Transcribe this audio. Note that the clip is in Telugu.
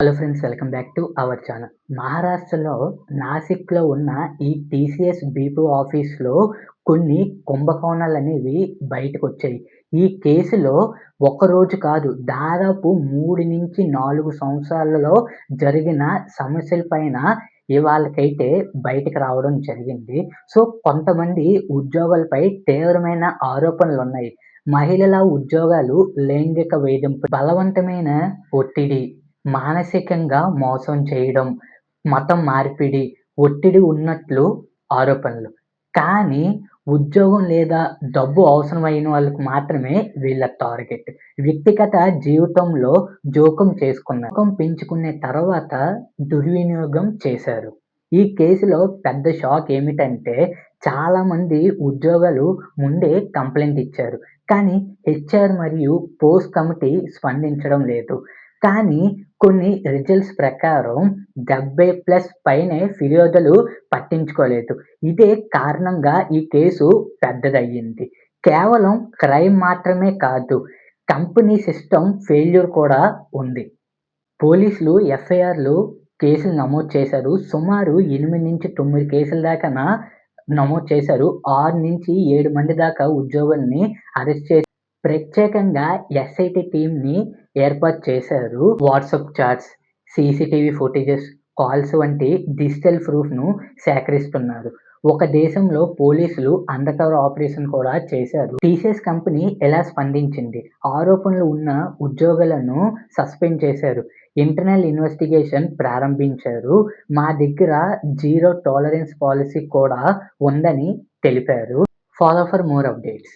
Hello friends, welcome back to our channel. మహారాష్ట్రలో నాసిక్‌లో ఉన్న ఈ టీసీఎస్ బీపీ ఆఫీస్‌లో కొన్ని కుంభకోణాలనేవి బయటకొచ్చాయి. ఈ కేసులో ఒకరోజు కాదు, దాదాపు 3-4 సంవత్సరాలలో జరిగిన సమస్యల పైన ఇవాళకైతే బయటకు రావడం జరిగింది. సో, కొంతమంది ఉద్యోగులపై తీవ్రమైన ఆరోపణలున్నాయి. మహిళల ఉద్యోగాలు, లైంగిక వేధింపు, బలవంతమైన ఒత్తిడి, మానసికంగా మోసం చేయడం, మతం మార్పిడి, ఒత్తిడి ఉన్నట్లు ఆరోపణలు. కానీ ఉద్యోగం లేదా డబ్బు అవసరమైన వాళ్ళకి మాత్రమే వీళ్ళ టార్గెట్. వ్యక్తిగత జీవితంలో జోక్యం చేసుకున్నారు. జోక్యం పెంచుకునే తర్వాత దుర్వినియోగం చేశారు. ఈ కేసులో పెద్ద షాక్ ఏమిటంటే చాలామంది ఉద్యోగులు ముందే కంప్లెయింట్ ఇచ్చారు. కానీ హెచ్ఆర్ మరియు పోస్ట్ కమిటీ స్పందించడం లేదు. కానీ కొన్ని రిజల్ట్స్ ప్రకారం 70+ పైనే ఫిర్యాదులు పట్టించుకోలేదు. ఇదే కారణంగా ఈ కేసు పెద్దదయ్యింది. కేవలం క్రైమ్ మాత్రమే కాదు, కంపెనీ సిస్టమ్ ఫెయిల్యూర్ కూడా ఉంది. పోలీసులు ఎఫ్ఐఆర్‌లు కేసులు నమోదు చేశారు. సుమారు 8-9 కేసుల దాకాన నమోదు చేశారు. 6-7 మంది దాకా ఉద్యోగుల్ని అరెస్ట్ చేసి ప్రత్యేకంగా ఎస్ఐటీ టీమ్‌ని ఏర్పాటు చేశారు. WhatsApp chats, CCTV footages, calls వంటి డిజిటల్ ప్రూఫ్‌ను సేకరిస్తున్నారు. ఒక దేశంలో పోలీసులు అండర్ కవర్ ఆపరేషన్ కూడా చేశారు. టీసీఎస్ కంపెనీ ఎలా స్పందించింది? ఆరోపణలు ఉన్న ఉద్యోగులను సస్పెండ్ చేశారు. ఇంటర్నల్ ఇన్వెస్టిగేషన్ ప్రారంభించారు. మా దగ్గర జీరో టాలరెన్స్ పాలసీ కూడా ఉందని తెలిపారు. Follow for more updates.